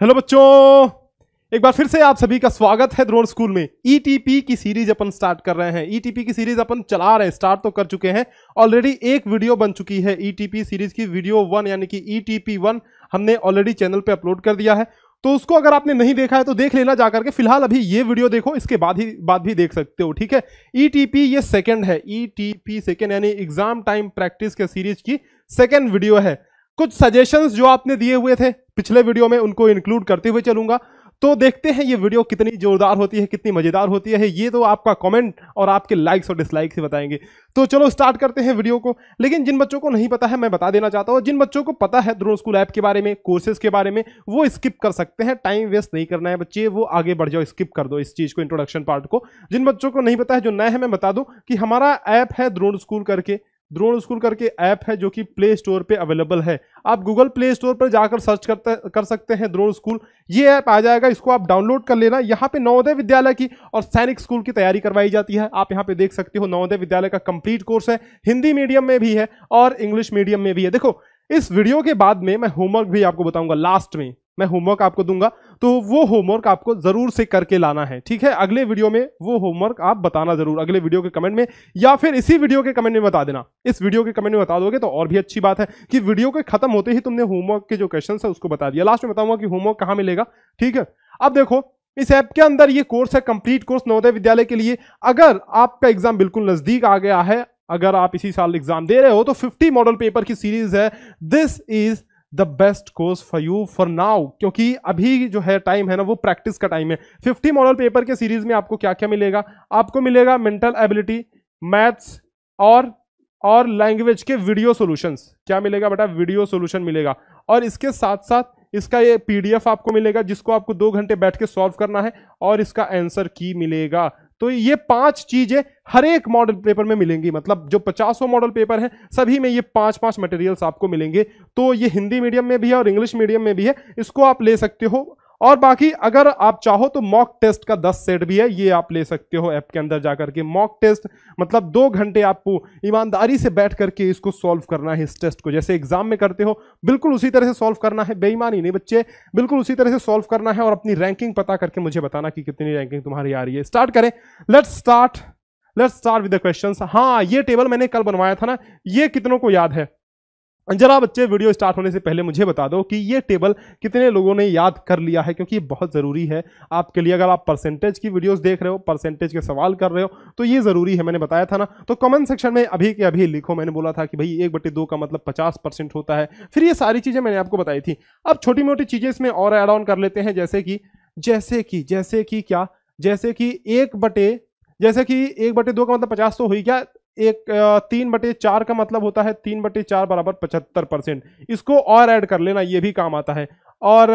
Hello बच्चों, एक बार फिर से आप सभी का स्वागत है द्रोण स्कूल में। ईटीपी की सीरीज अपन स्टार्ट कर रहे हैं। ईटीपी की सीरीज अपन चला रहे हैं, स्टार्ट तो कर चुके हैं। ऑलरेडी एक वीडियो बन चुकी है ईटीपी सीरीज की, वीडियो 1 यानी कि ईटीपी 1 हमने ऑलरेडी चैनल पे अपलोड कर दिया है। तो उसको अगर आपने नहीं देखा है तो देख लेना जाकर के। फिलहाल अभी ये वीडियो देखो, इसके बाद भी देख सकते हो, ठीक है। ईटीपी ये सेकंड है, ईटीपी सेकंड यानी एग्जाम टाइम प्रैक्टिस के सीरीज की सेकंड वीडियो है। कुछ सजेशंस जो आपने दिए हुए थे पिछले वीडियो में उनको इंक्लूड करते हुए चलूंगा। तो देखते हैं ये वीडियो कितनी जोरदार होती है, कितनी मजेदार होती है, ये तो आपका कमेंट और आपके लाइक्स और डिसलाइक्स ही बताएंगे। तो चलो स्टार्ट करते हैं वीडियो को। लेकिन जिन बच्चों को नहीं पता है मैं बता देना चाहता हूं, जिन बच्चों को पता है द्रोण स्कूल ऐप के बारे में, कोर्सेज के बारे में, वो स्किप कर सकते हैं। टाइम वेस्ट नहीं करना है बच्चे, वो आगे बढ़ जाओ, स्किप कर दो इस चीज को, इंट्रोडक्शन पार्ट को। जिन बच्चों को नहीं पता है, जो नए हैं, मैं बता दूं कि हमारा ऐप है द्रोण स्कूल करके। द्रोण स्कूल करके ऐप है जो कि प्ले स्टोर पे अवेलेबल है। आप गूगल प्ले स्टोर पर जाकर सर्च कर सकते हैं द्रोण स्कूल, ये ऐप आ जाएगा। इसको आप डाउनलोड कर लेना। यहाँ पे नवोदय विद्यालय की और सैनिक स्कूल की तैयारी करवाई जाती है। आप यहाँ पे देख सकते हो, नवोदय विद्यालय का कंप्लीट कोर्स है, हिंदी मीडियम में भी है और इंग्लिश मीडियम में भी है। देखो, इस वीडियो के बाद में मैं होमवर्क भी आपको बताऊंगा, लास्ट में मैं होमवर्क आपको दूंगा, तो वो होमवर्क आपको जरूर से करके लाना है, ठीक है। अगले वीडियो में वो होमवर्क आप बताना जरूर, अगले वीडियो के कमेंट में, या फिर इसी वीडियो के कमेंट में बता देना। इस वीडियो के कमेंट में बता दोगे तो और भी अच्छी बात है कि वीडियो के खत्म होते ही तुमने होमवर्क के जो क्वेश्चन है उसको बता दिया। लास्ट में बताऊंगा कि होमवर्क कहां मिलेगा, ठीक है। अब देखो, इस ऐप के अंदर ये कोर्स है, कंप्लीट कोर्स नवोदय विद्यालय के लिए। अगर आपका एग्जाम बिल्कुल नजदीक आ गया है, अगर आप इसी साल एग्जाम दे रहे हो, तो 50 मॉडल पेपर की सीरीज है। This is the best course for you for now, क्योंकि अभी जो है टाइम है ना, वो प्रैक्टिस का टाइम है। 50 मॉडल पेपर के सीरीज में आपको क्या क्या मिलेगा? आपको मिलेगा मेंटल एबिलिटी, मैथ्स और लैंग्वेज के वीडियो सॉल्यूशंस। क्या मिलेगा बेटा? वीडियो सॉल्यूशन मिलेगा। और इसके साथ साथ इसका ये पीडीएफ आपको मिलेगा, जिसको आपको 2 घंटे बैठ के सॉल्व करना है, और इसका आंसर की मिलेगा। तो ये 5 चीजें हर एक मॉडल पेपर में मिलेंगी। मतलब जो 50 मॉडल पेपर है, सभी में ये 5-5 मटेरियल्स आपको मिलेंगे। तो ये हिंदी मीडियम में भी है और इंग्लिश मीडियम में भी है, इसको आप ले सकते हो। और बाकी अगर आप चाहो तो मॉक टेस्ट का 10 सेट भी है, ये आप ले सकते हो ऐप के अंदर जाकर के। मॉक टेस्ट मतलब 2 घंटे आपको ईमानदारी से बैठ करके इसको सॉल्व करना है। इस टेस्ट को जैसे एग्जाम में करते हो, बिल्कुल उसी तरह से सॉल्व करना है। बेईमानी नहीं बच्चे, बिल्कुल उसी तरह से सॉल्व करना है। और अपनी रैंकिंग पता करके मुझे बताना कि कितनी रैंकिंग तुम्हारी आ रही है। स्टार्ट करें, let's start with the questions. हाँ, ये टेबल मैंने कल बनवाया था ना, ये कितनों को याद है? जरा बच्चे वीडियो स्टार्ट होने से पहले मुझे बता दो कि ये टेबल कितने लोगों ने याद कर लिया है, क्योंकि ये बहुत ज़रूरी है आपके लिए। अगर आप परसेंटेज की वीडियोस देख रहे हो, परसेंटेज के सवाल कर रहे हो, तो ये ज़रूरी है। मैंने बताया था ना। तो कमेंट सेक्शन में अभी के अभी लिखो। मैंने बोला था कि भाई 1/2 का मतलब 50% होता है। फिर ये सारी चीज़ें मैंने आपको बताई थी। अब छोटी मोटी चीज़ें इसमें और ऐड ऑन कर लेते हैं, जैसे कि क्या, जैसे कि 1/2 का मतलब 50 तो हुई क्या? 3/4 का मतलब होता है 3/4 बराबर 75%। इसको और ऐड कर लेना, ये भी काम आता है। और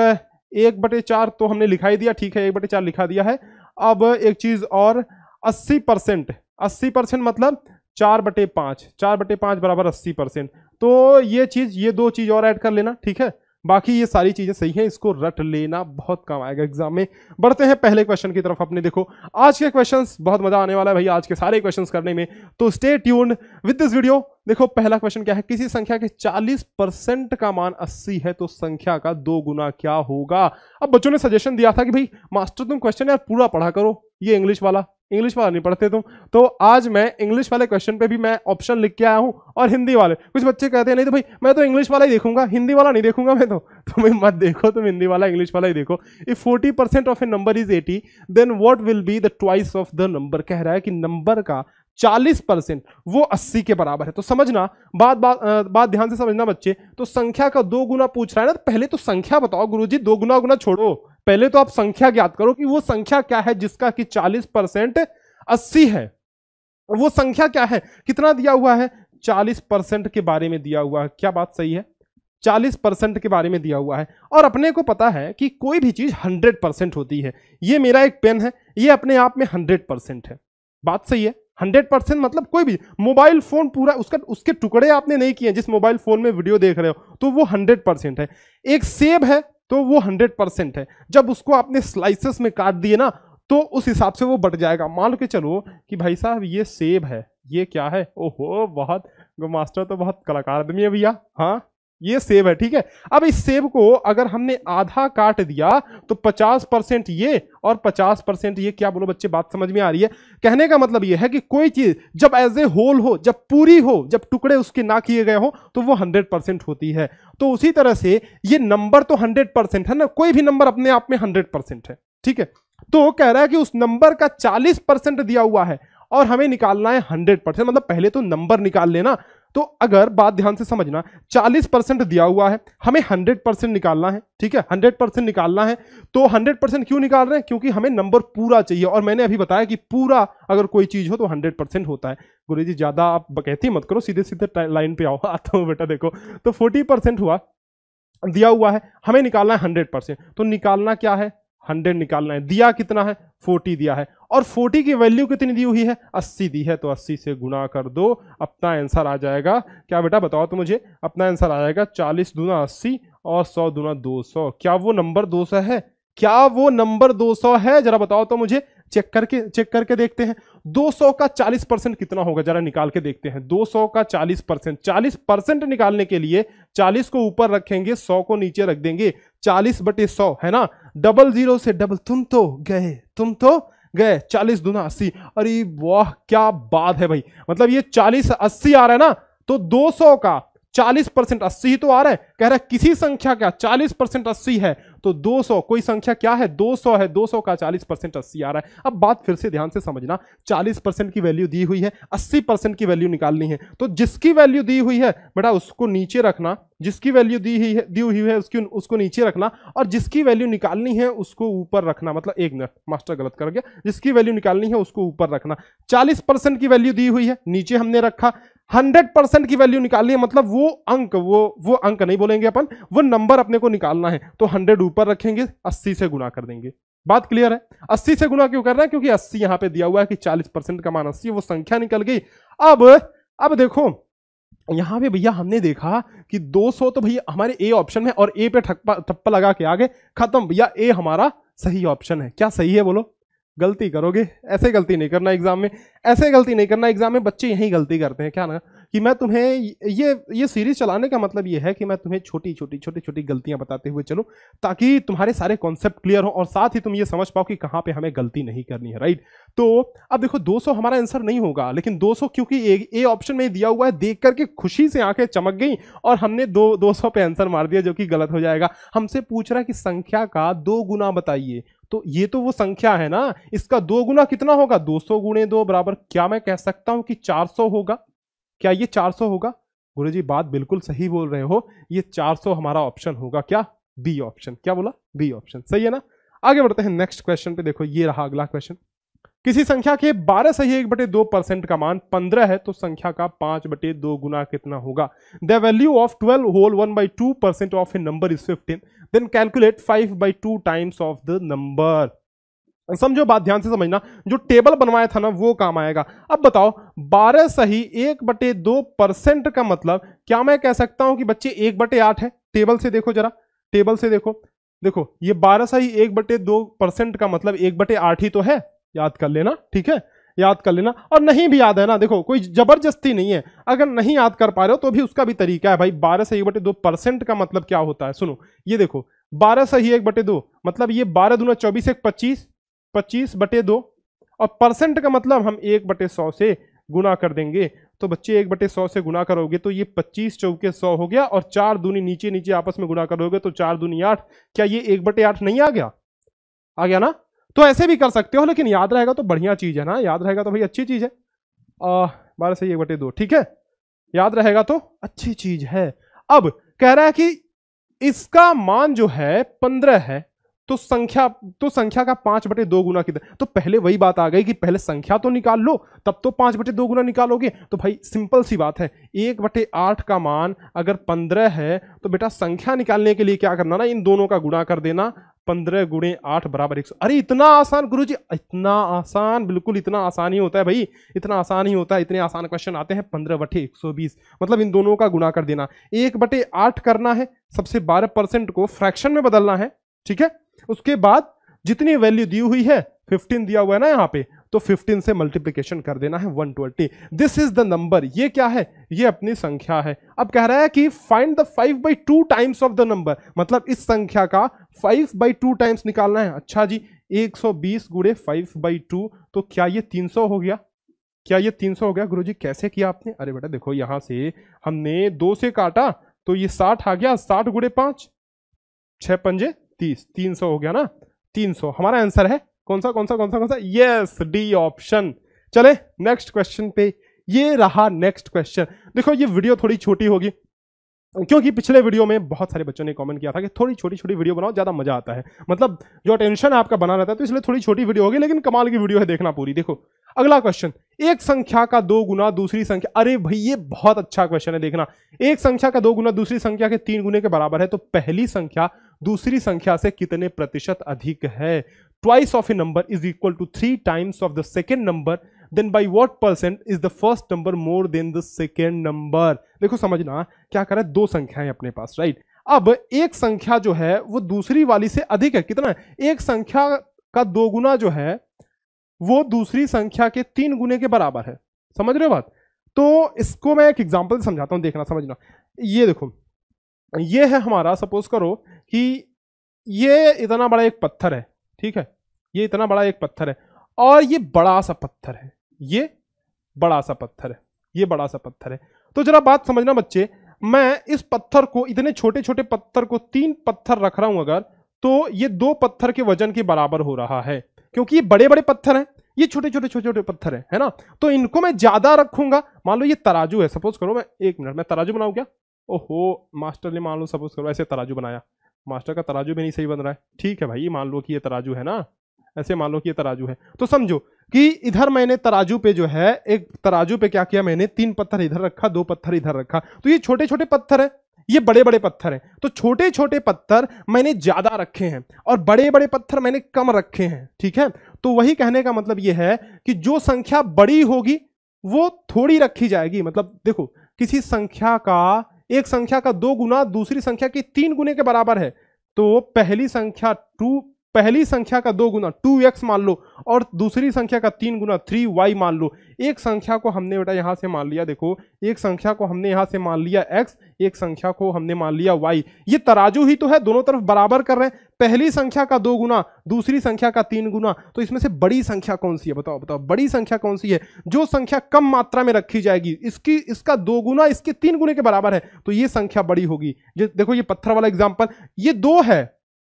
1/4 तो हमने लिखा ही दिया, ठीक है, 1/4 लिखा दिया है। अब एक चीज और, 80% मतलब 4/5 बराबर 80%। तो ये 2 चीज और ऐड कर लेना, ठीक है। बाकी ये सारी चीजें सही हैं, इसको रट लेना, बहुत काम आएगा एग्जाम में। बढ़ते हैं पहले क्वेश्चन की तरफ अपने। देखो, आज के क्वेश्चंस बहुत मजा आने वाला है भाई, आज के सारे क्वेश्चंस करने में। तो stay tuned with this video. देखो, पहला क्वेश्चन क्या है? किसी संख्या के 40% का मान 80 है तो संख्या का 2 गुना क्या होगा? अब बच्चों ने सजेशन दिया था कि भाई मास्टर तुम क्वेश्चन यार पूरा पढ़ा करो, ये इंग्लिश वाला नहीं पढ़ते तुम। तो आज मैं इंग्लिश वाले क्वेश्चन पे भी मैं ऑप्शन लिख के आया हूं, और हिंदी वाले। कुछ बच्चे कहते हैं नहीं तो भाई मैं तो इंग्लिश वाला ही देखूंगा, हिंदी वाला नहीं देखूंगा मैं तो। तुम्हें मत देखो, तुम हिंदी वाला इंग्लिश वाला ही देखो। If 40% of a number is 80 then what will be the twice of the number. कह रहा है कि नंबर का 40% वो 80 के बराबर है। तो समझना, बात ध्यान से समझना बच्चे। तो संख्या का 2 गुना पूछ रहा है ना, तो पहले तो संख्या बताओ गुरुजी। 2 गुना छोड़ो, पहले तो आप संख्या ज्ञात करो कि वो संख्या क्या है जिसका कि 40% 80 है। वो संख्या क्या है? कितना दिया हुआ है? 40% के बारे में दिया हुआ है। क्या बात सही है? 40% के बारे में दिया हुआ है। और अपने को पता है कि कोई भी चीज 100% होती है। ये मेरा एक पेन है, ये अपने आप में 100% है। बात सही है? 100% मतलब कोई भी मोबाइल फोन पूरा उसके टुकड़े आपने नहीं किए। जिस मोबाइल फोन में वीडियो देख रहे हो तो वो 100% है। एक सेब है तो वो 100% है। जब उसको आपने स्लाइसेस में काट दिए ना, तो उस हिसाब से वो बढ़ जाएगा। मान के चलो कि भाई साहब ये सेब है, ये क्या है? ओहो, बहुत मास्टर तो बहुत कलाकार आदमी है भैया। हाँ, ये सेब है, ठीक है। अब इस सेब को अगर हमने आधा काट दिया तो 50% ये और 50% ये, क्या बोलो बच्चे, बात समझ में आ रही है? कहने का मतलब ये है कि कोई चीज जब एज ए होल हो, जब पूरी हो, जब टुकड़े उसके ना किए गए हो, तो वो 100% होती है। तो उसी तरह से ये नंबर तो 100% है ना, कोई भी नंबर अपने आप में 100% है, ठीक है। तो कह रहा है कि उस नंबर का 40% दिया हुआ है और हमें निकालना है 100%। मतलब पहले तो नंबर निकाल लेना। तो अगर बात ध्यान से समझना, 40% दिया हुआ है, हमें 100% निकालना है, ठीक है। 100% निकालना है तो 100% क्यों निकाल रहे हैं? क्योंकि हमें नंबर पूरा चाहिए, और मैंने अभी बताया कि पूरा अगर कोई चीज हो तो 100% होता है। गुरुजी ज्यादा आप बकैती मत करो, सीधे सीधे लाइन पे आओ। आता हूं बेटा, देखो तो 40% हुआ, दिया हुआ है, हमें निकालना है 100%। तो निकालना क्या है? 100 निकालना है। दिया कितना है? 40 दिया है, और 40 की वैल्यू कितनी दी हुई है? 80 दी है, तो 80 से गुणा कर दो, अपना आंसर आ जाएगा। क्या बेटा बताओ तो मुझे, अपना आंसर आ जाएगा 40 दूना 80 और 100 दूना 200। क्या वो नंबर 200 है? क्या वो नंबर 200 है? जरा बताओ तो मुझे, चेक करके देखते हैं। 200 का 40% कितना होगा, जरा निकाल के देखते हैं। 200 का 40%, 40% निकालने के लिए 40 को ऊपर रखेंगे, 100 को नीचे रख देंगे। 40/100 है ना, डबल जीरो से डबल, तुम तो गए 40 दूना 80। अरे वाह क्या बात है भाई, मतलब ये 40 80 आ रहा है ना, तो 200 का 40% 80 ही तो आ रहा है। कह रहा है किसी संख्या का 40% 80 है, तो 200 कोई संख्या क्या है? 200 है। 200 का 40% 80 आ रहा है। अब बात फिर से ध्यान से समझना, 40% की वैल्यू दी हुई है, 80% की वैल्यू निकालनी है। तो जिसकी वैल्यू दी हुई है बेटा उसको नीचे रखना, जिसकी वैल्यू दी हुई है उसको नीचे रखना, और जिसकी वैल्यू निकालनी है उसको ऊपर रखना। मतलब एक मिनट, मास्टर गलत कर गया, जिसकी वैल्यू निकालनी है उसको ऊपर रखना। 40% की वैल्यू दी हुई है, नीचे हमने रखा। 100% की वैल्यू निकालनी है, मतलब वो अंक नहीं बोलेंगे अपन, वो नंबर अपने को निकालना है, तो 100 ऊपर रखेंगे, 80 से गुणा कर देंगे। बात क्लियर है? 80 से गुणा क्यों कर रहे हैं? क्योंकि 80 यहां पे दिया हुआ है कि 40% का मान 80 है, वो संख्या निकल गई। अब देखो यहां पे भैया हमने देखा कि 200 तो भैया हमारे ए ऑप्शन में, और ए पे ठप्पा लगा के आगे खत्म भैया, ए हमारा सही ऑप्शन है। क्या सही है बोलो? गलती करोगे, ऐसे गलती नहीं करना एग्जाम में, ऐसे गलती नहीं करना एग्जाम में। बच्चे यही गलती करते हैं, क्या ना, कि मैं तुम्हें ये सीरीज चलाने का मतलब ये है कि मैं तुम्हें छोटी छोटी गलतियां बताते हुए चलूं, ताकि तुम्हारे सारे कॉन्सेप्ट क्लियर हो और साथ ही तुम ये समझ पाओ कि कहां पे हमें गलती नहीं करनी है, राइट। तो अब देखो 200 हमारा आंसर नहीं होगा, लेकिन 200 क्योंकि ए ऑप्शन में दिया हुआ है, देख करके खुशी से आंखें चमक गई और हमने 200 पे आंसर मार दिया, जो कि गलत हो जाएगा। हमसे पूछ रहा है कि संख्या का 2 गुना बताइए, तो ये तो वो संख्या है ना, इसका 2 गुना कितना होगा? 200 गुणे 2 बराबर, क्या मैं कह सकता हूं कि 400 होगा? क्या ये 400 होगा? गुरुजी बात बिल्कुल सही बोल रहे हो, ये 400 हमारा ऑप्शन होगा। क्या? B option. क्या बोला? बी ऑप्शन, सही है ना। आगे बढ़ते हैं नेक्स्ट क्वेश्चन पे। देखो ये रहा अगला क्वेश्चन। किसी संख्या के 12 सही 1/2% का मान 15 है, तो संख्या का 5/2 गुना कितना होगा? The value of 12 whole 1/2% of a number is 15, then calculate 5/2 times of the number. समझो बात, ध्यान से समझना, जो टेबल बनवाया था ना वो काम आएगा। अब बताओ 12 सही 1/2% का मतलब, क्या मैं कह सकता हूं कि बच्चे 1/8 है? टेबल से देखो जरा, टेबल से देखो ये 12 सही 1/2% का मतलब 1/8 ही तो है। याद कर लेना, ठीक है, याद कर लेना। और नहीं भी याद है ना, देखो कोई जबरदस्ती नहीं है, अगर नहीं याद कर पा रहे हो तो भी उसका भी तरीका है भाई। 12 से 1/2% का मतलब क्या होता है? सुनो, ये देखो 12 सही 1/2 मतलब ये 12 दूना 24 1 25, 25/2, और परसेंट का मतलब हम 1/100 से गुना कर देंगे। तो बच्चे 1/100 से गुना करोगे तो ये 25 चौके 100 हो गया, और 4 दूनी नीचे नीचे आपस में गुना करोगे तो 4 दूनी 8। क्या ये 1/8 नहीं आ गया? आ गया ना। तो ऐसे भी कर सकते हो, लेकिन याद रहेगा तो बढ़िया चीज है ना, याद रहेगा तो भाई अच्छी चीज है। 12 से 1/2, ठीक है, याद रहेगा तो अच्छी चीज है। अब कह रहा है कि इसका मान जो है 15 है, तो संख्या का 5/2 गुना कितना? तो पहले वही बात आ गई कि पहले संख्या तो निकाल लो, तब तो 5/2 गुना निकालोगे। तो भाई सिंपल सी बात है, 1/8 का मान अगर 15 है तो बेटा संख्या निकालने के लिए क्या करना ना, इन दोनों का गुणा कर देना। 15 गुणे 8 बराबर 100। अरे इतना आसान गुरुजी, इतना आसान, बिल्कुल इतना आसान ही होता है भाई, इतना आसान ही होता है। इतने आसान क्वेश्चन आते हैं। 15/120 मतलब इन दोनों का गुणा कर देना। 1/8 करना है, सबसे 12% को फ्रैक्शन में बदलना है, ठीक है। उसके बाद जितनी वैल्यू दी हुई है 15 दिया हुआ है ना यहाँ पे, तो 15 से मल्टीप्लिकेशन कर देना है 120। This is the number. ये क्या है? ये अपनी संख्या है। अब कह रहा है कि find the 5/2 times of the number, मतलब इस संख्या का 5/2 टाइम्स निकालना है। अच्छा जी, 120 गुणे 5/2, तो क्या ये 300 हो गया? क्या ये 300 हो गया? गुरुजी कैसे किया आपने? अरे बेटा देखो, यहां से हमने 2 से काटा तो ये 60 आ गया, 60 गुणे 5, 6 पंजे 30, 300 हो गया ना। 300 हमारा आंसर है। कौन सा कौन सा कौन सा कौन सा? Yes, D option. चले नेक्स्ट क्वेश्चन पे। ये रहा नेक्स्ट क्वेश्चन। देखो ये वीडियो थोड़ी छोटी होगी, क्योंकि पिछले वीडियो में बहुत सारे बच्चों ने कमेंट किया था कि थोड़ी छोटी छोटी वीडियो बनाओ, ज्यादा मजा आता है, मतलब जो अटेंशन आपका बना रहता है, तो इसलिए थोड़ी छोटी वीडियो होगी, लेकिन कमाल की वीडियो है, देखना पूरी। देखो अगला क्वेश्चन, एक संख्या का 2 गुना दूसरी संख्या। अरे भाई ये बहुत अच्छा क्वेश्चन है, देखना। एक संख्या का 2 गुना दूसरी संख्या के 3 गुने के बराबर है, तो पहली संख्या दूसरी संख्या से कितने प्रतिशत अधिक है? Twice of a number is equal to 3 times of the second number, then by what percent is the first number more than the second number? देखो समझना, क्या कर रहा है, 2 संख्याएं अपने पास, राइट। अब एक संख्या जो है वो दूसरी वाली से अधिक है। कितना है? एक संख्या का 2 गुना जो है वो दूसरी संख्या के 3 गुने के बराबर है। समझ रहे हो बात? तो इसको मैं एक एग्जांपल से समझाता हूं, देखना समझना। ये देखो, ये है हमारा, सपोज करो कि ये इतना बड़ा एक पत्थर है, ठीक है, ये इतना बड़ा एक पत्थर है, और ये बड़ा सा पत्थर है, ये बड़ा सा पत्थर है, ये बड़ा सा पत्थर है। तो जरा बात समझना बच्चे, मैं इस पत्थर को, इतने छोटे छोटे पत्थर को 3 पत्थर रख रहा हूं अगर, तो ये 2 पत्थर के वजन के बराबर हो रहा है, क्योंकि ये बड़े बड़े पत्थर हैं, ये छोटे छोटे छोटे छोटे पत्थर है ना। तो इनको मैं ज्यादा रखूंगा। मान लो ये तराजू है, सपोज करो, मैं 1 मिनट में तराजू बनाऊं क्या? ओहो, मास्टर ने मान लो सपोज करो ऐसे तराजू बनाया, मास्टर का तराजू भी नहीं सही बन रहा है। ठीक है भाई, मान लो कि ये तराजू है ना, ऐसे मान लो कि ये तराजू है, तो समझो कि इधर मैंने तराजू पे जो है, एक तराजू पे क्या किया मैंने, 3 पत्थर इधर रखा, 2 पत्थर इधर रखा। तो ये छोटे छोटे पत्थर है, ये बड़े बड़े पत्थर हैं, तो छोटे छोटे पत्थर मैंने ज्यादा रखे हैं और बड़े बड़े पत्थर मैंने कम रखे हैं, ठीक है। तो वही कहने का मतलब ये है कि जो संख्या बड़ी होगी वो थोड़ी रखी जाएगी। मतलब देखो, किसी संख्या का, एक संख्या का 2 गुना दूसरी संख्या के 3 गुने के बराबर है, तो पहली संख्या का 2 गुना 2x मान लो, और दूसरी संख्या का 3 गुना 3y मान लो। एक संख्या को हमने बेटा यहां से मान लिया, देखो एक संख्या को हमने यहां से मान लिया x, एक संख्या को हमने मान लिया y। ये तराजू ही तो है, दोनों तरफ बराबर कर रहे हैं। पहली संख्या का 2 गुना दूसरी संख्या का 3 गुना, तो इसमें से बड़ी संख्या कौन सी है? बताओ बताओ, बड़ी संख्या कौन सी है? जो संख्या कम मात्रा में रखी जाएगी, इसका 2 गुना इसके 3 गुने के बराबर है, तो ये संख्या बड़ी होगी। देखो ये पत्थर वाला एग्जाम्पल, ये 2 है,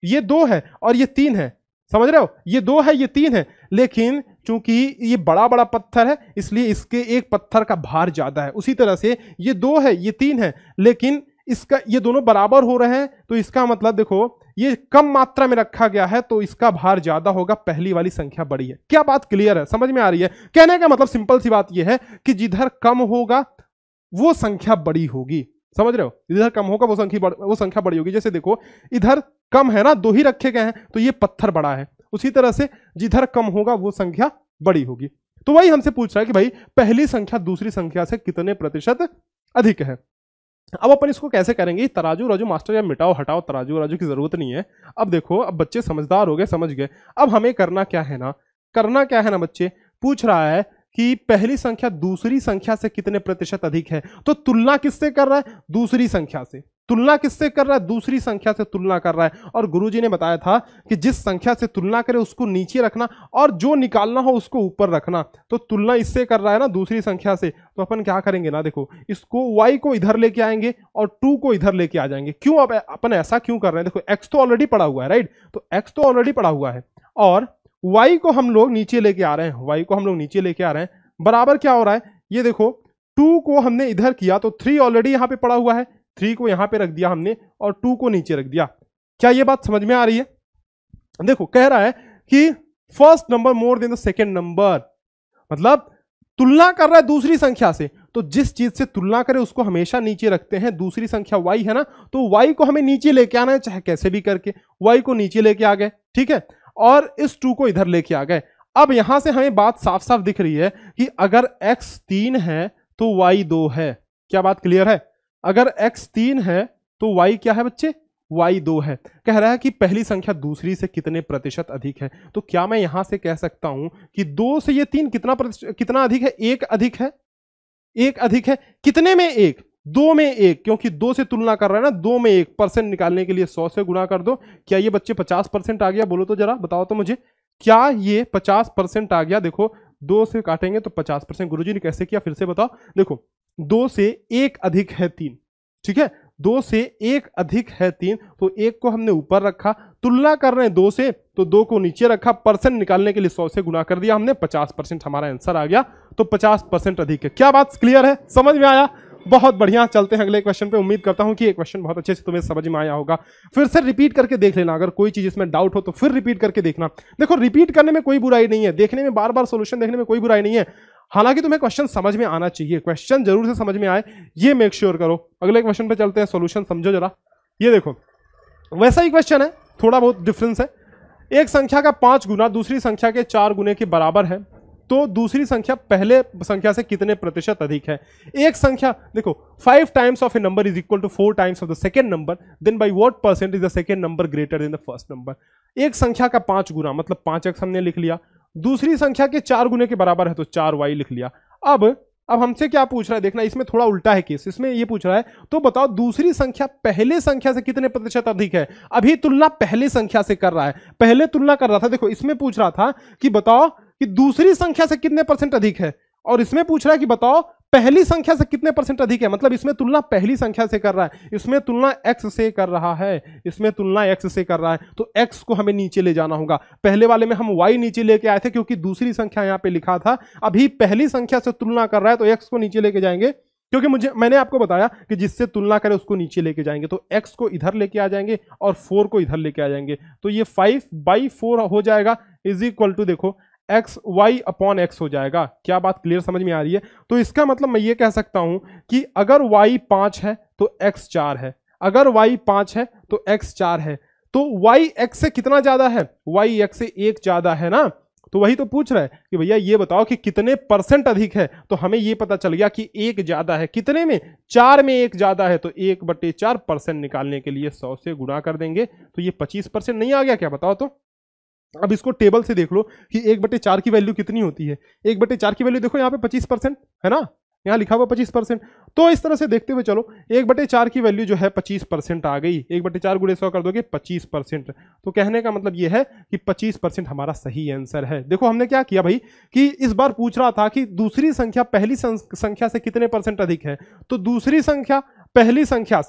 ये 2 है और ये 3 है, समझ रहे हो? ये 2 है, ये 3 है, लेकिन चूंकि ये बड़ा बड़ा पत्थर है इसलिए इसके एक पत्थर का भार ज्यादा है। उसी तरह से ये 2 है, ये 3 है, लेकिन इसका, ये दोनों बराबर हो रहे हैं, तो इसका मतलब देखो ये कम मात्रा में रखा गया है तो इसका भार ज्यादा होगा, पहली वाली संख्या बड़ी है। क्या बात क्लियर है? समझ में आ रही है? कहने का मतलब सिंपल सी बात यह है कि जिधर कम होगा वो संख्या बड़ी होगी। समझ रहे हो? इधर कम होगा वो संख्या बड़ी होगी। जैसे देखो इधर कम है ना, 2 ही रखे गए हैं, तो ये पत्थर बड़ा है। उसी तरह से जिधर कम होगा वो संख्या बड़ी होगी। तो वही हमसे पूछ रहा है कि भाई पहली संख्या दूसरी संख्या से कितने प्रतिशत अधिक है। अब अपन इसको कैसे करेंगे? तराजू राजू मास्टर या मिटाओ हटाओ, तराजू राजू की जरूरत नहीं है। अब देखो, अब बच्चे समझदार हो गए, समझ गए। अब हमें करना क्या है ना बच्चे, पूछ रहा है कि पहली संख्या दूसरी संख्या से कितने प्रतिशत अधिक है, तो तुलना किससे कर रहा है? दूसरी संख्या से। तुलना किससे कर रहा है? दूसरी संख्या से तुलना कर रहा है। और गुरुजी ने बताया था कि जिस संख्या से तुलना करे उसको नीचे रखना और जो निकालना हो उसको ऊपर रखना। तो तुलना इससे कर रहा है ना, दूसरी संख्या से, तो अपन क्या करेंगे ना, देखो इसको y को इधर लेके आएंगे और 2 को इधर लेके आ जाएंगे। क्यों? अब अपन ऐसा क्यों कर रहे हैं? देखो x तो ऑलरेडी पड़ा हुआ है, राइट, तो x तो ऑलरेडी पड़ा हुआ है और y को हम लोग नीचे लेके आ रहे हैं, y को हम लोग नीचे लेके आ रहे हैं। बराबर क्या हो रहा है? ये देखो 2 को हमने इधर किया तो 3 ऑलरेडी यहां पे पड़ा हुआ है, 3 को यहां पे रख दिया हमने और 2 को नीचे रख दिया। क्या ये बात समझ में आ रही है? देखो कह रहा है कि first number more than the second number, मतलब तुलना कर रहा है दूसरी संख्या से, तो जिस चीज से तुलना करे उसको हमेशा नीचे रखते हैं। दूसरी संख्या y है ना, तो y को हमें नीचे लेके आना है, चाहे कैसे भी करके y को नीचे लेके आ गए, ठीक है, और इस 2 को इधर लेके आ गए। अब यहां से हमें बात साफ साफ दिख रही है कि अगर x 3 है तो y 2 है। क्या बात क्लियर है? अगर x 3 है तो y क्या है बच्चे? y2 है। कह रहा है कि पहली संख्या दूसरी से कितने प्रतिशत अधिक है। तो क्या मैं यहां से कह सकता हूं कि 2 से ये 3 कितना अधिक है? 1 अधिक है। 1 अधिक है कितने में? 1, 2 में 1, क्योंकि 2 से तुलना कर रहा है ना, 2 में 1% निकालने के लिए 100 से गुणा कर दो। क्या ये बच्चे 50% आ गया? बोलो तो जरा, बताओ तो मुझे, क्या ये 50% आ गया? देखो 2 से काटेंगे तो 50%। गुरुजी ने कैसे किया फिर से बताओ। देखो 2 से 1 अधिक है 3, ठीक है, 2 से 1 अधिक है 3, तो 1 को हमने ऊपर रखा, तुलना कर रहे हैं 2 से, तो 2 को नीचे रखा, परसेंट निकालने के लिए 100 से गुणा कर दिया हमने, 50% हमारा आंसर आ गया। तो 50% अधिक है। क्या बात क्लियर है? समझ में आया? बहुत बढ़िया। चलते हैं अगले क्वेश्चन पे। उम्मीद करता हूं कि ये क्वेश्चन बहुत अच्छे से तुम्हें समझ में आया होगा। फिर से रिपीट करके देख लेना, अगर कोई चीज इसमें डाउट हो तो फिर रिपीट करके देखना। देखो रिपीट करने में कोई बुराई नहीं है, देखने में बार बार सॉल्यूशन देखने में कोई बुराई नहीं है। हालांकि तुम्हें क्वेश्चन समझ में आना चाहिए, क्वेश्चन जरूर से समझ में आए, ये मेक श्योर करो। अगले क्वेश्चन पे चलते हैं, सॉल्यूशन समझो जरा। ये देखो वैसा ही क्वेश्चन है, थोड़ा बहुत डिफरेंस है। एक संख्या का 5 गुना दूसरी संख्या के 4 गुने के बराबर है, तो दूसरी संख्या पहले संख्या से कितने प्रतिशत अधिक है? एक संख्या देखो 5 times of a number is equal to 4 times of the second number, then by what percent is the second number greater than the first number. एक संख्या का 5 गुना मतलब 5x हमने लिख लिया, दूसरी संख्या के 4 गुने के बराबर है तो 4y लिख लिया। अब हमसे क्या पूछ रहा है? देखना इसमें थोड़ा उल्टा है केस। इसमें ये पूछ रहा है तो बताओ दूसरी संख्या पहले संख्या से कितने प्रतिशत अधिक है। अभी तुलना पहले संख्या से कर रहा है, पहले तुलना कर रहा था। देखो इसमें पूछ रहा था कि बताओ कि दूसरी संख्या से कितने परसेंट अधिक है, और इसमें पूछ रहा है कि बताओ पहली संख्या से कितने परसेंट अधिक है। मतलब इसमें तुलना पहली संख्या से कर रहा है, इसमें तुलना x से कर रहा है, इसमें तुलना x से कर रहा है, तो x को हमें नीचे ले जाना होगा। पहले वाले में हम y नीचे लेके आए थे क्योंकि दूसरी संख्या यहां पे लिखा था, अभी पहली संख्या से तुलना कर रहा है तो x को नीचे लेके जाएंगे, क्योंकि मैंने आपको बताया कि जिससे तुलना करें उसको नीचे लेके जाएंगे। तो x को इधर लेके आ जाएंगे और 4 को इधर लेके आ जाएंगे, तो ये 5/4 हो जाएगा, इज इक्वल टू देखो एक्स वाई अपॉन एक्स हो जाएगा। क्या बात क्लियर समझ में आ रही है? तो इसका मतलब मैं ये कह सकता हूं कि अगर y 5 है तो x 4 है, अगर y 5 है तो x 4 है, तो y x से कितना ज्यादा है? y x से 1 ज्यादा है ना। तो वही तो पूछ रहा है कि भैया ये बताओ कि कितने परसेंट अधिक है। तो हमें ये पता चल गया कि 1 ज्यादा है। कितने में? 4 में 1 ज्यादा है, तो 1/4% निकालने के लिए 100 से गुणा कर देंगे, तो ये 25% नहीं आ गया क्या? बताओ तो। अब इसको टेबल से देख लो कि 1/4 की वैल्यू कितनी होती है। 1/4 की वैल्यू देखो यहाँ पे 25% है ना, यहाँ लिखा हुआ 25%। तो इस तरह से देखते हुए चलो 1/4 की वैल्यू जो है 25% आ गई। 1/4 गुणे 100 कर दोगे 25%। तो कहने का मतलब ये है कि 25% हमारा सही आंसर है। देखो हमने क्या किया भाई कि इस बार पूछ रहा था कि दूसरी संख्या पहली संख्या से कितने परसेंट अधिक है, तो दूसरी संख्या पहली संख्या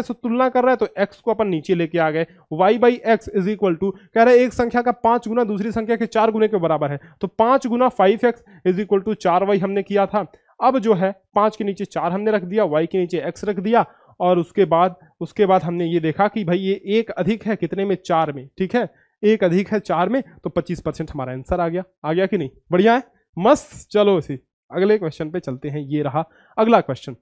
से तुलना कर रहा है, तो x को अपन नीचे लेके आ गए। y/x इज इक्वल टू कह रहे हैं एक संख्या का 5 गुना दूसरी संख्या के 4 गुने के बराबर है, तो 5 गुना 5x is equal to 4y हमने किया था। अब जो है 5 के नीचे 4 हमने रख दिया, y के नीचे x रख दिया, और उसके बाद हमने ये देखा कि भाई ये 1 अधिक है कितने में? 4 में। ठीक है, 1 अधिक है 4 में, तो 25% हमारा आंसर आ गया कि नहीं? बढ़िया है, मस्त। चलो इसी अगले क्वेश्चन पे चलते हैं। ये रहा अगला क्वेश्चन।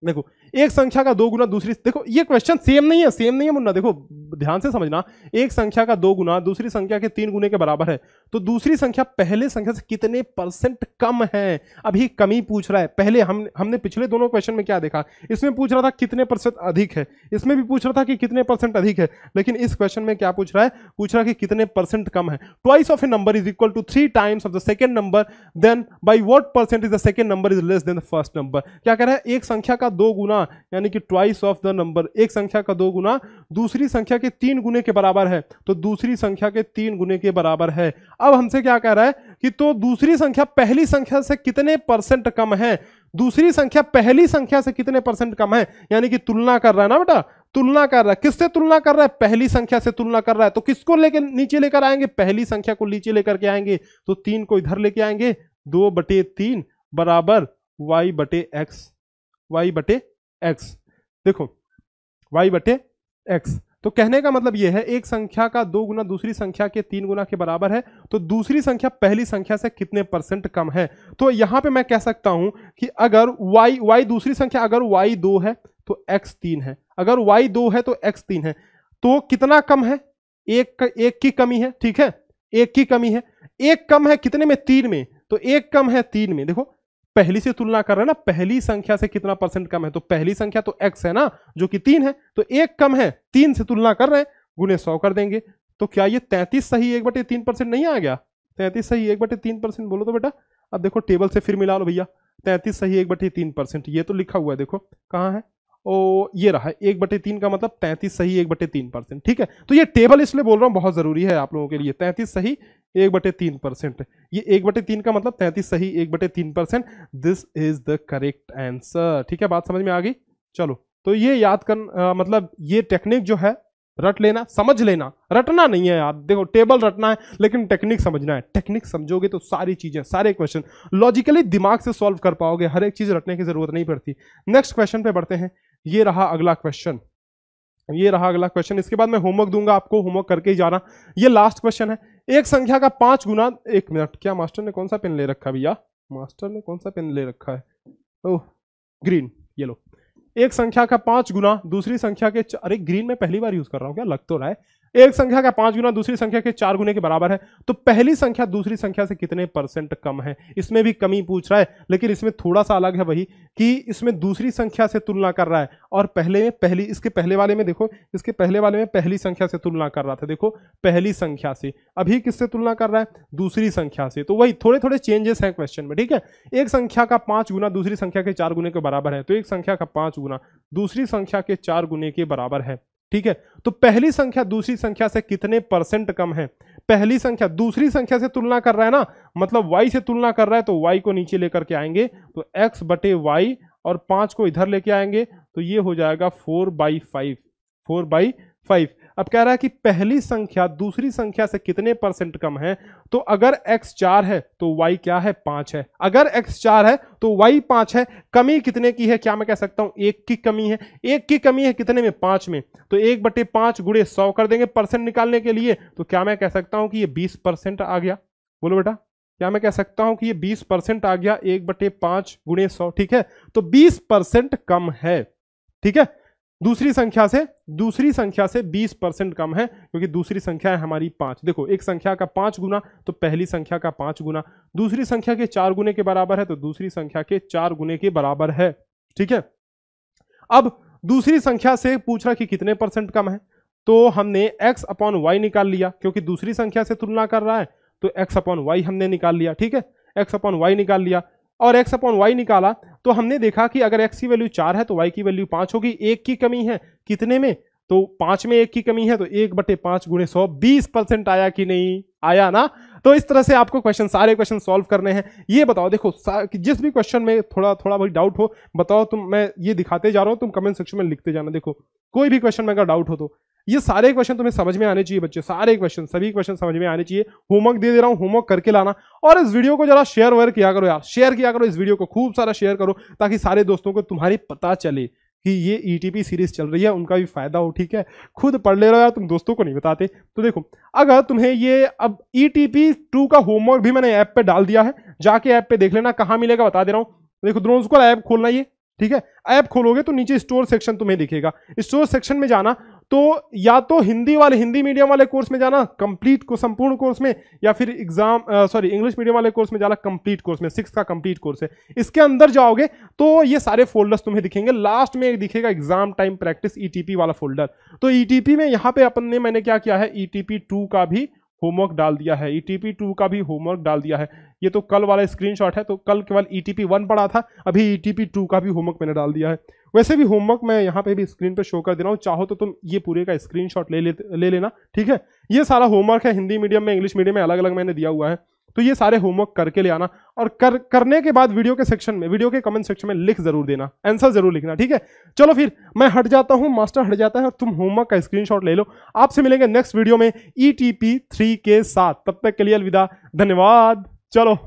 देखो एक संख्या का 2 गुना दूसरी, देखो ये क्वेश्चन सेम नहीं है मुन्ना, देखो ध्यान से समझना। एक संख्या का 2 गुना दूसरी संख्या के 3 गुने के बराबर है, तो दूसरी संख्या पहले संख्या से कितने परसेंट कम है। अभी कमी पूछ रहा है। पहले हमने पिछले दोनों क्वेश्चन में क्या देखा, इसमें पूछ रहा था कितने परसेंट अधिक है, इसमें भी पूछ रहा था कि कितने परसेंट अधिक है, लेकिन इस क्वेश्चन में क्या पूछ रहा है? पूछ रहा है कि कितने परसेंट कम है। Twice of a number is equal to 3 times of the second number, then by what percent is the second number is less than the first number. क्या कह रहा है? एक संख्या का 2 गुना यानी कि ट्वाइस ऑफ द नंबर, एक संख्या का 2 गुना दूसरी संख्या के 3 गुने के बराबर है, तो दूसरी संख्या के 3 गुने के बराबर है। अब हमसे क्या कह रहा है कि तो दूसरी संख्या पहली संख्या से कितने परसेंट कम है। दूसरी संख्या पहली संख्या से कितने परसेंट कम है, यानी कि तुलना कर रहा है ना बेटा, तुलना कर रहा है। किससे तुलना कर रहा है? पहली संख्या से तुलना कर रहा है। तो किसको लेकर नीचे लेकर आएंगे? पहली संख्या को नीचे लेकर के आएंगे, तो 3 को इधर लेके आएंगे, 2/3 बराबर y/x। देखो y/x, तो कहने का मतलब यह है एक संख्या का 2 गुना दूसरी संख्या के 3 गुना के बराबर है, तो दूसरी संख्या पहली संख्या से कितने परसेंट कम है। तो यहां पे मैं कह सकता हूं कि अगर y दूसरी संख्या, अगर y 2 है तो x 3 है, अगर y 2 है तो x 3 है, तो कितना कम है? एक की कमी है। ठीक है, एक की कमी है। एक कम है कितने में? 3 में, तो एक कम है 3 में। देखो पहली से तुलना कर रहे हैं ना, पहली संख्या से कितना परसेंट कम है, तो पहली संख्या तो x है ना, जो कि 3 है, तो 1 कम है, 3 से तुलना कर रहे हैं, गुने 100 कर देंगे। तो क्या ये 33 सही 1/3% नहीं आ गया? 33 सही 1/3% बोलो तो बेटा। अब देखो टेबल से फिर मिला लो भैया, 33 सही 1/3%, ये तो लिखा हुआ है, देखो कहाँ है, ओ ये रहा है, 1/3 का मतलब 33 सही 1/3%, ठीक है। तो ये टेबल इसलिए बोल रहा हूँ बहुत जरूरी है आप लोगों के लिए, 33 सही 1/3%, ये 1/3 का मतलब 33 सही 1/3%, this is the correct answer, ठीक है। बात समझ में आ गई? चलो, तो ये याद कर मतलब ये टेक्निक जो है रट लेना, समझ लेना, रटना नहीं है यार, देखो टेबल रटना है लेकिन टेक्निक समझना है। टेक्निक समझोगे तो सारी चीजें, सारे क्वेश्चन लॉजिकली दिमाग से सॉल्व कर पाओगे, हर एक चीज रटने की जरूरत नहीं पड़ती। नेक्स्ट क्वेश्चन पे बढ़ते हैं। ये रहा अगला क्वेश्चन, ये रहा अगला क्वेश्चन, इसके बाद मैं होमवर्क दूंगा आपको, होमवर्क करके ही जाना। ये लास्ट क्वेश्चन है। एक संख्या का 5 गुना, 1 मिनट, क्या मास्टर ने कौन सा पेन ले रखा है भैया? मास्टर ने कौन सा पेन ले रखा है? ओह ग्रीन, ये लो। एक संख्या का 5 गुना दूसरी संख्या के, अरे ग्रीन में पहली बार यूज कर रहा हूं क्या, लग तो रहा है। एक संख्या का 5 गुना दूसरी संख्या के 4 गुने के बराबर है, तो पहली संख्या दूसरी संख्या से कितने परसेंट कम है? इसमें भी कमी पूछ रहा है, लेकिन इसमें थोड़ा सा अलग है वही, कि इसमें दूसरी संख्या से तुलना कर रहा है, और पहले में पहली, इसके पहले वाले में देखो, इसके पहले वाले में पहली संख्या से तुलना कर रहा था, देखो पहली संख्या से, अभी किससे तुलना कर रहा है? दूसरी संख्या से। तो वही थोड़े थोड़े चेंजेस हैं क्वेश्चन में, ठीक है। एक संख्या का 5 गुना दूसरी संख्या के 4 गुने के बराबर है, तो एक संख्या का 5 गुना दूसरी संख्या के 4 गुने के बराबर है, ठीक है। तो पहली संख्या दूसरी संख्या से कितने परसेंट कम है? पहली संख्या दूसरी संख्या से तुलना कर रहा है ना, मतलब y से तुलना कर रहा है, तो y को नीचे लेकर के आएंगे, तो x बटे y, और 5 को इधर लेके आएंगे, तो ये हो जाएगा 4/5, 4/5। अब कह रहा है कि पहली संख्या दूसरी संख्या से कितने परसेंट कम है, तो अगर x 4 है तो y क्या है? 5 है। अगर x 4 है तो y 5 है। कमी कितने की है? क्या मैं कह सकता हूं 1 की कमी है। 1 की कमी है कितने में? 5 में। तो 1/5 गुणे 100 कर देंगे परसेंट निकालने के लिए, तो क्या मैं कह सकता हूं कि ये 20% आ गया? बोलो बेटा, क्या मैं कह सकता हूं कि ये 20% आ गया 1/5 गुणे 100, ठीक है। तो 20% कम है, ठीक है। दूसरी संख्या से 20% कम है, क्योंकि दूसरी संख्या है हमारी 5। देखो एक संख्या का 5 गुना तो पहली संख्या का 5 गुना, दूसरी संख्या के 4 गुने के बराबर है, तो दूसरी संख्या के 4 गुने के बराबर है, ठीक है। अब दूसरी संख्या से पूछ रहा कि कितने परसेंट कम है, तो हमने x/y निकाल लिया, क्योंकि दूसरी संख्या से तुलना कर रहा है, तो x/y हमने निकाल लिया, ठीक है। x/y निकाल लिया, और x/y निकाला तो हमने देखा कि अगर x की वैल्यू 4 है तो y की वैल्यू 5 होगी। 1 की कमी है कितने में? तो 5 में 1 की कमी है, तो 1/5 गुणे 100, 20% आया कि नहीं आया ना। तो इस तरह से आपको क्वेश्चन, सारे क्वेश्चन सॉल्व करने हैं। ये बताओ, देखो जिस भी क्वेश्चन में थोड़ा थोड़ा भाई डाउट हो बताओ तुम, मैं ये दिखाते जा रहा हूं, तुम कमेंट सेक्शन में लिखते जाना। देखो कोई भी क्वेश्चन में अगर डाउट हो तो ये सारे क्वेश्चन तुम्हें समझ में आने चाहिए बच्चे, सारे क्वेश्चन, सभी क्वेश्चन समझ में आने चाहिए। होमवर्क दे रहा हूं, होमवर्क करके लाना, और इस वीडियो को जरा शेयर वेयर किया करो यार, शेयर किया करो इस वीडियो को, खूब सारा शेयर करो, ताकि सारे दोस्तों को तुम्हारी पता चले कि ये ईटीपी सीरीज चल रही है, उनका भी फायदा हो, ठीक है। खुद पढ़ ले रहे हो यार, तुम दोस्तों को नहीं बताते। तो देखो अगर तुम्हें ये, अब ईटीपी 2 का होमवर्क भी मैंने ऐप पे डाल दिया है, जाके ऐप पे देख लेना, कहां मिलेगा बता दे रहा हूं। देखो ड्रोन स्कूल ऐप खोलना, ये ठीक है, ऐप खोलोगे तो नीचे स्टोर सेक्शन तुम्हें दिखेगा, स्टोर सेक्शन में जाना, तो या तो हिंदी मीडियम वाले कोर्स में जाना कंप्लीट को, संपूर्ण कोर्स में, या फिर इंग्लिश मीडियम वाले कोर्स में जाना कंप्लीट कोर्स में, 6 का कंप्लीट कोर्स है। इसके अंदर जाओगे तो ये सारे फोल्डर्स तुम्हें दिखेंगे, लास्ट में एक दिखेगा एग्जाम टाइम प्रैक्टिस ईटीपी वाला फोल्डर। तो ईटीपी में यहाँ पे अपन ने, मैंने क्या किया है, ईटीपी 2 का भी होमवर्क डाल दिया है, ईटीपी 2 का भी होमवर्क डाल दिया है। ये तो कल वाला स्क्रीनशॉट है, तो कल केवल ईटीपी 1 पढ़ा था, अभी ईटीपी 2 का भी होमवर्क मैंने डाल दिया है। वैसे भी होमवर्क मैं यहाँ पे भी स्क्रीन पे शो कर दे रहा हूँ, चाहो तो तुम ये पूरे का स्क्रीनशॉट ले लेना, ठीक है। ये सारा होमवर्क है, हिंदी मीडियम में, इंग्लिश मीडियम में अलग अलग मैंने दिया हुआ है, तो ये सारे होमवर्क करके ले आना, और करने के बाद वीडियो के सेक्शन में, वीडियो के कमेंट सेक्शन में लिख जरूर देना, आंसर जरूर लिखना, ठीक है। चलो फिर मैं हट जाता हूं, मास्टर हट जाता है, और तुम होमवर्क का स्क्रीनशॉट ले लो। आपसे मिलेंगे नेक्स्ट वीडियो में ईटीपी 3 के साथ, तब तक के लिए अलविदा, धन्यवाद। चलो।